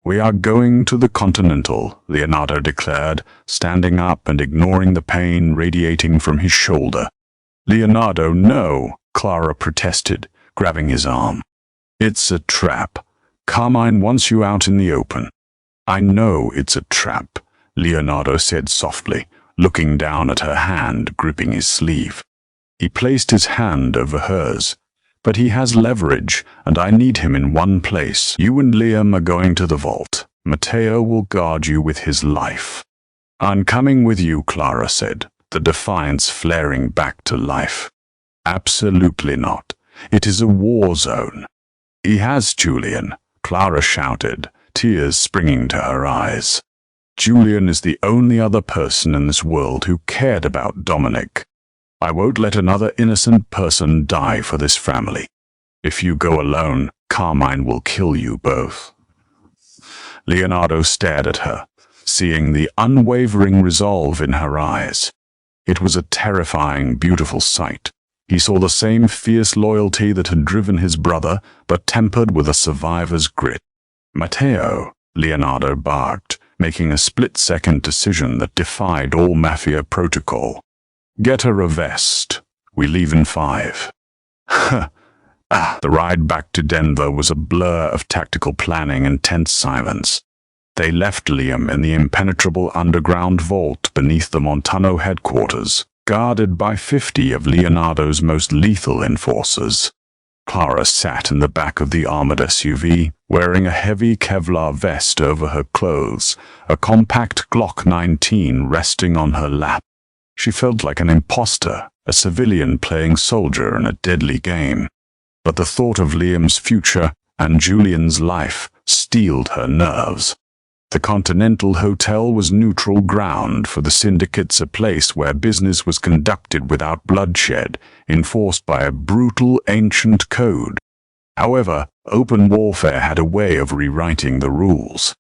"We are going to the Continental," Leonardo declared, standing up and ignoring the pain radiating from his shoulder. "Leonardo, no," Clara protested, grabbing his arm. "It's a trap. Carmine wants you out in the open." "I know it's a trap," Leonardo said softly, looking down at her hand gripping his sleeve. He placed his hand over hers. "But he has leverage, and I need him in one place. You and Liam are going to the vault. Matteo will guard you with his life." "I'm coming with you," Clara said, the defiance flaring back to life. "Absolutely not. It is a war zone." "He has Julian," Clara shouted, tears springing to her eyes. "Julian is the only other person in this world who cared about Dominic. I won't let another innocent person die for this family. If you go alone, Carmine will kill you both." Leonardo stared at her, seeing the unwavering resolve in her eyes. It was a terrifying, beautiful sight. He saw the same fierce loyalty that had driven his brother, but tempered with a survivor's grit. "Matteo," Leonardo barked, making a split-second decision that defied all Mafia protocol. "Get her a vest. We leave in 5. The ride back to Denver was a blur of tactical planning and tense silence. They left Liam in the impenetrable underground vault beneath the Montano headquarters, guarded by 50 of Leonardo's most lethal enforcers. Clara sat in the back of the armored SUV, wearing a heavy Kevlar vest over her clothes, a compact Glock 19 resting on her lap. She felt like an imposter, a civilian playing soldier in a deadly game. But the thought of Liam's future and Julian's life steeled her nerves. The Continental Hotel was neutral ground for the syndicates, a place where business was conducted without bloodshed, enforced by a brutal ancient code. However, open warfare had a way of rewriting the rules.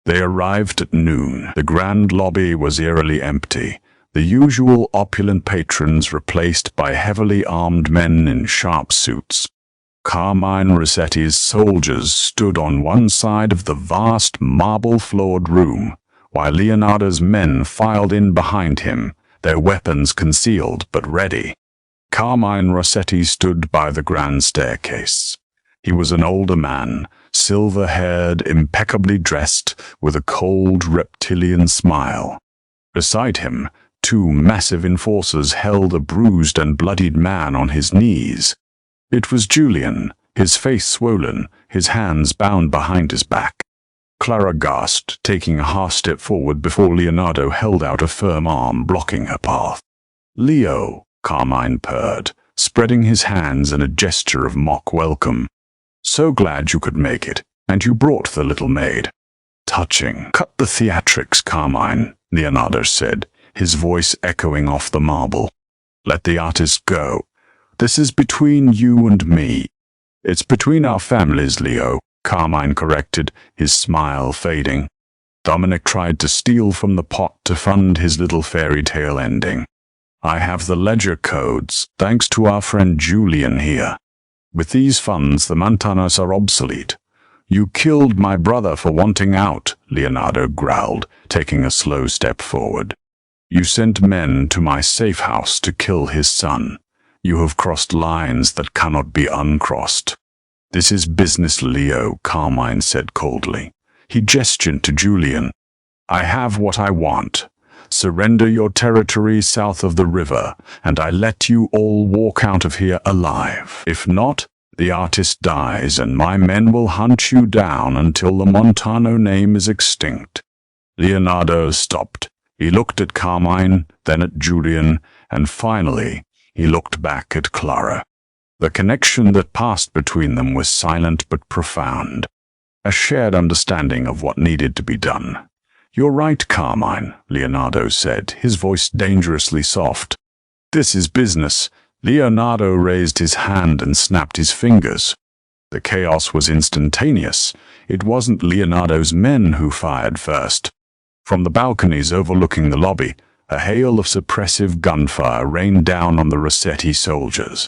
They arrived at noon. The grand lobby was eerily empty, the usual opulent patrons replaced by heavily armed men in sharp suits. Carmine Rossetti's soldiers stood on one side of the vast marble-floored room, while Leonardo's men filed in behind him, their weapons concealed but ready. Carmine Rossetti stood by the grand staircase. He was an older man, silver-haired, impeccably dressed, with a cold reptilian smile. Beside him, 2 massive enforcers held a bruised and bloodied man on his knees. It was Julian, his face swollen, his hands bound behind his back. Clara gasped, taking a half-step forward before Leonardo held out a firm arm, blocking her path. "Leo," Carmine purred, spreading his hands in a gesture of mock welcome. "So glad you could make it, and you brought the little maid." "Touching." "Cut the theatrics, Carmine," Leonardo said, his voice echoing off the marble. "Let the artist go. This is between you and me." "It's between our families, Leo," Carmine corrected, his smile fading. Dominic tried to steal from the pot to fund his little fairy tale ending. "I have the ledger codes, thanks to our friend Julian here. With these funds, the Montanos are obsolete." "You killed my brother for wanting out," Leonardo growled, taking a slow step forward. "You sent men to my safe house to kill his son. You have crossed lines that cannot be uncrossed." "This is business, Leo," Carmine said coldly. He gestured to Julian. "I have what I want. Surrender your territory south of the river, and I let you all walk out of here alive. If not, the artist dies, and my men will hunt you down until the Montano name is extinct." Leonardo stopped. He looked at Carmine, then at Julian, and finally, he looked back at Clara. The connection that passed between them was silent but profound. A shared understanding of what needed to be done. "You're right, Carmine," Leonardo said, his voice dangerously soft. "This is business." Leonardo raised his hand and snapped his fingers. The chaos was instantaneous. It wasn't Leonardo's men who fired first. From the balconies overlooking the lobby, a hail of suppressive gunfire rained down on the Rossetti soldiers.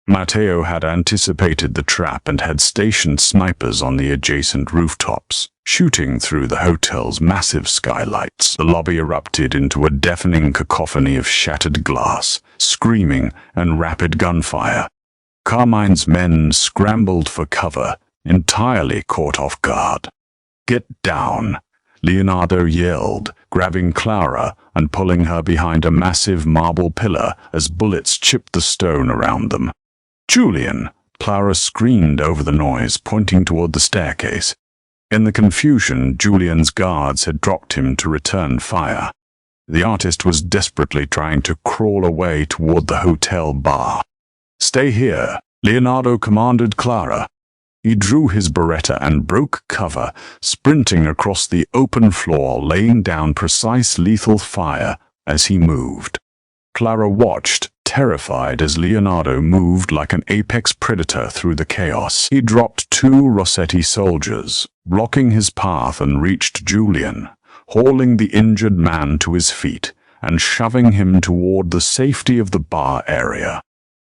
Matteo had anticipated the trap and had stationed snipers on the adjacent rooftops, shooting through the hotel's massive skylights. The lobby erupted into a deafening cacophony of shattered glass, screaming, and rapid gunfire. Carmine's men scrambled for cover, entirely caught off guard. "Get down!" Leonardo yelled, grabbing Clara and pulling her behind a massive marble pillar as bullets chipped the stone around them. "Julian!" Clara screamed over the noise, pointing toward the staircase. In the confusion, Julian's guards had dropped him to return fire. The artist was desperately trying to crawl away toward the hotel bar. "Stay here," Leonardo commanded Clara. He drew his Beretta and broke cover, sprinting across the open floor, laying down precise lethal fire as he moved. Clara watched, terrified, as Leonardo moved like an apex predator through the chaos. He dropped 2 Rossetti soldiers, blocking his path, and reached Julian, hauling the injured man to his feet and shoving him toward the safety of the bar area.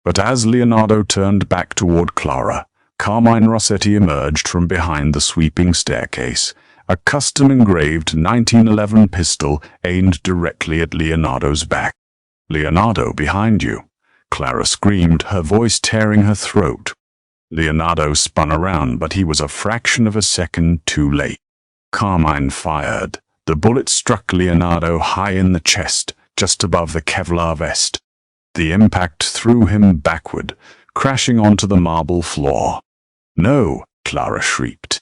But as Leonardo turned back toward Clara, Carmine Rossetti emerged from behind the sweeping staircase, a custom-engraved 1911 pistol aimed directly at Leonardo's back. "Leonardo, behind you!" Clara screamed, her voice tearing her throat. Leonardo spun around, but he was a fraction of a second too late. Carmine fired. The bullet struck Leonardo high in the chest, just above the Kevlar vest. The impact threw him backward, crashing onto the marble floor. "No!" Clara shrieked.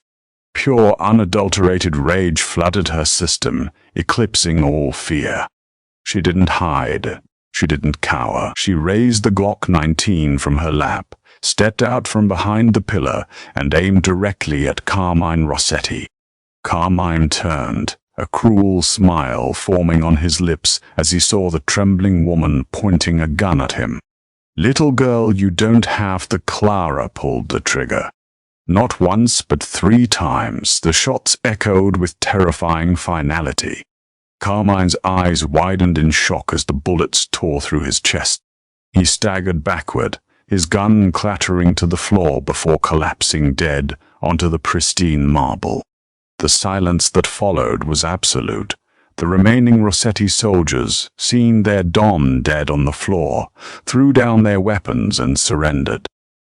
Pure, unadulterated rage flooded her system, eclipsing all fear. She didn't hide. She didn't cower. She raised the Glock 19 from her lap, stepped out from behind the pillar, and aimed directly at Carmine Rossetti. Carmine turned, a cruel smile forming on his lips as he saw the trembling woman pointing a gun at him. "Little girl, you don't have the..." Clara pulled the trigger. Not once, but 3 times, the shots echoed with terrifying finality. Carmine's eyes widened in shock as the bullets tore through his chest. He staggered backward, his gun clattering to the floor before collapsing dead onto the pristine marble. The silence that followed was absolute. The remaining Rossetti soldiers, seeing their Don dead on the floor, threw down their weapons and surrendered.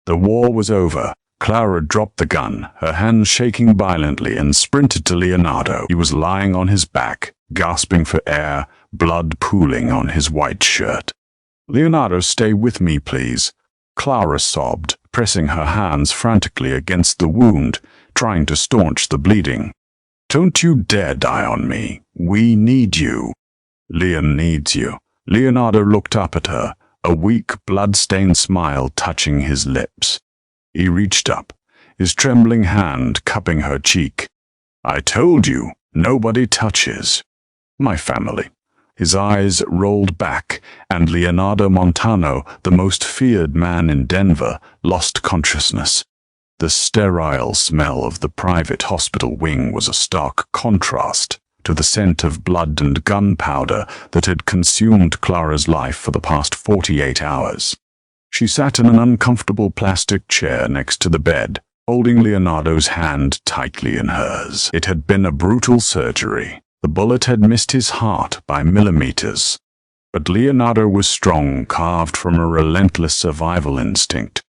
The war was over. Clara dropped the gun, her hands shaking violently, and sprinted to Leonardo. He was lying on his back, gasping for air, blood pooling on his white shirt. "Leonardo, stay with me, please," Clara sobbed, pressing her hands frantically against the wound, trying to staunch the bleeding. "Don't you dare die on me. We need you." "Leon needs you." Leonardo looked up at her, a weak, blood-stained smile touching his lips. He reached up, his trembling hand cupping her cheek. "I told you, nobody touches my family." His eyes rolled back, and Leonardo Montano, the most feared man in Denver, lost consciousness. The sterile smell of the private hospital wing was a stark contrast to the scent of blood and gunpowder that had consumed Clara's life for the past 48 hours. She sat in an uncomfortable plastic chair next to the bed, holding Leonardo's hand tightly in hers. It had been a brutal surgery. The bullet had missed his heart by millimeters. But Leonardo was strong, carved from a relentless survival instinct.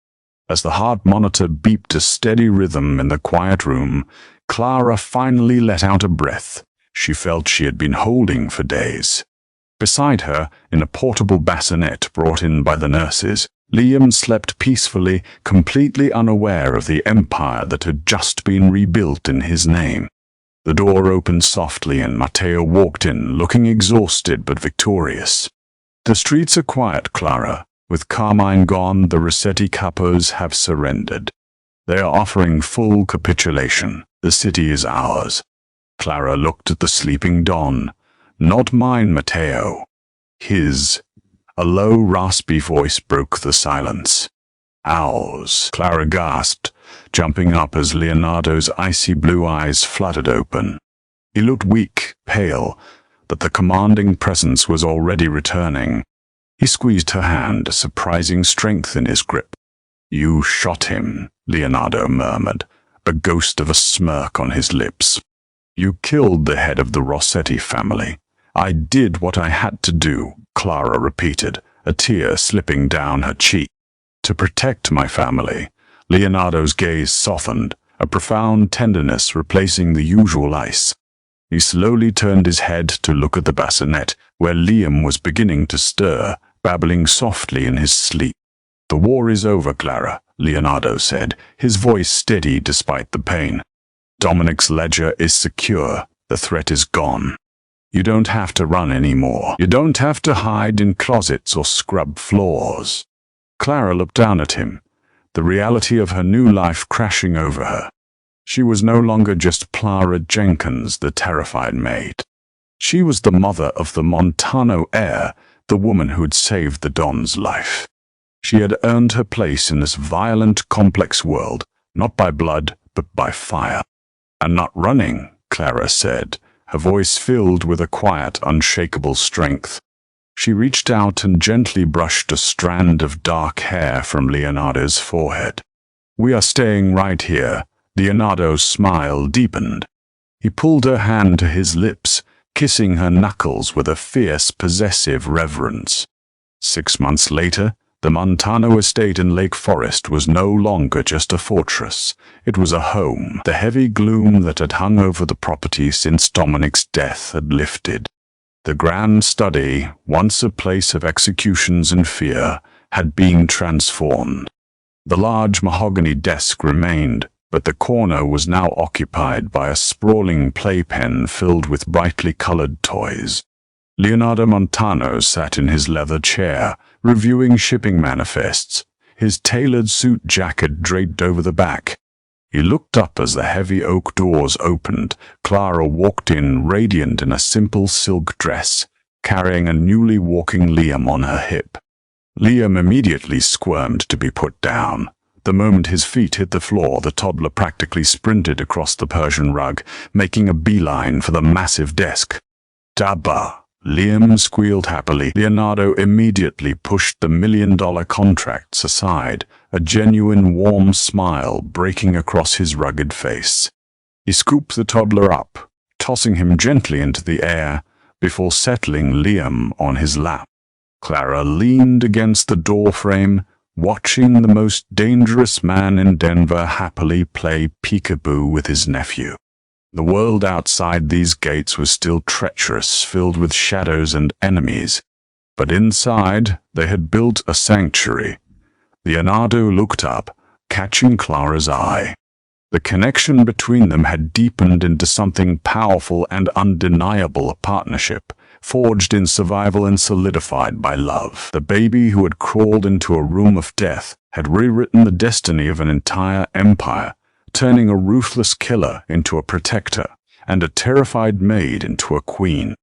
As the heart monitor beeped a steady rhythm in the quiet room, Clara finally let out a breath she felt she had been holding for days. Beside her, in a portable bassinet brought in by the nurses, Liam slept peacefully, completely unaware of the empire that had just been rebuilt in his name. The door opened softly and Matteo walked in, looking exhausted but victorious. "The streets are quiet, Clara. With Carmine gone, the Rossetti capos have surrendered. They are offering full capitulation. The city is ours." Clara looked at the sleeping Don. "Not mine, Matteo. His." A low, raspy voice broke the silence. "Ours," Clara gasped, jumping up as Leonardo's icy blue eyes fluttered open. He looked weak, pale, but the commanding presence was already returning. He squeezed her hand, a surprising strength in his grip. "You shot him," Leonardo murmured, a ghost of a smirk on his lips. "You killed the head of the Rossetti family." "I did what I had to do," Clara repeated, a tear slipping down her cheek. "To protect my family." Leonardo's gaze softened, a profound tenderness replacing the usual ice. He slowly turned his head to look at the bassinet, where Liam was beginning to stir, babbling softly in his sleep. "The war is over, Clara," Leonardo said, his voice steady despite the pain. "Dominic's ledger is secure. The threat is gone. You don't have to run anymore. You don't have to hide in closets or scrub floors." Clara looked down at him, the reality of her new life crashing over her. She was no longer just Clara Jenkins, the terrified maid. She was the mother of the Montano heir, the woman who had saved the Don's life. She had earned her place in this violent, complex world, not by blood, but by fire. "I'm not running," Clara said, her voice filled with a quiet, unshakable strength. She reached out and gently brushed a strand of dark hair from Leonardo's forehead. "We are staying right here." Leonardo's smile deepened. He pulled her hand to his lips, kissing her knuckles with a fierce, possessive reverence. 6 months later, the Montano estate in Lake Forest was no longer just a fortress. It was a home. The heavy gloom that had hung over the property since Dominic's death had lifted. The grand study, once a place of executions and fear, had been transformed. The large mahogany desk remained, but the corner was now occupied by a sprawling playpen filled with brightly colored toys. Leonardo Montano sat in his leather chair, reviewing shipping manifests, his tailored suit jacket draped over the back. He looked up as the heavy oak doors opened. Clara walked in, radiant in a simple silk dress, carrying a newly walking Liam on her hip. Liam immediately squirmed to be put down. The moment his feet hit the floor, the toddler practically sprinted across the Persian rug, making a beeline for the massive desk. "Dabba!" Liam squealed happily. Leonardo immediately pushed the $1 million contracts aside, a genuine warm smile breaking across his rugged face. He scooped the toddler up, tossing him gently into the air before settling Liam on his lap. Clara leaned against the doorframe, watching the most dangerous man in Denver happily play peekaboo with his nephew. The world outside these gates was still treacherous, filled with shadows and enemies. But inside, they had built a sanctuary. Leonardo looked up, catching Clara's eye. The connection between them had deepened into something powerful and undeniable, a partnership, forged in survival and solidified by love. The baby who had crawled into a room of death had rewritten the destiny of an entire empire, turning a ruthless killer into a protector, and a terrified maid into a queen.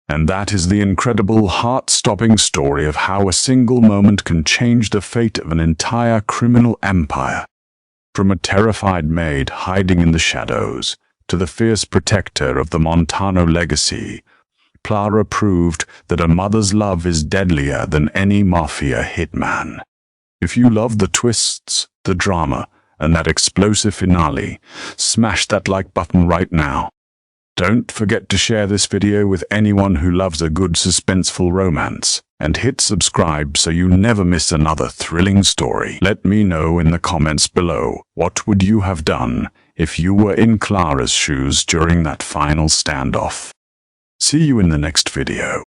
And that is the incredible, heart-stopping story of how a single moment can change the fate of an entire criminal empire. From a terrified maid hiding in the shadows, to the fierce protector of the Montano legacy, Clara proved that a mother's love is deadlier than any mafia hitman. If you love the twists, the drama, and that explosive finale, smash that like button right now. Don't forget to share this video with anyone who loves a good suspenseful romance, and hit subscribe so you never miss another thrilling story. Let me know in the comments below, what would you have done if you were in Clara's shoes during that final standoff? See you in the next video.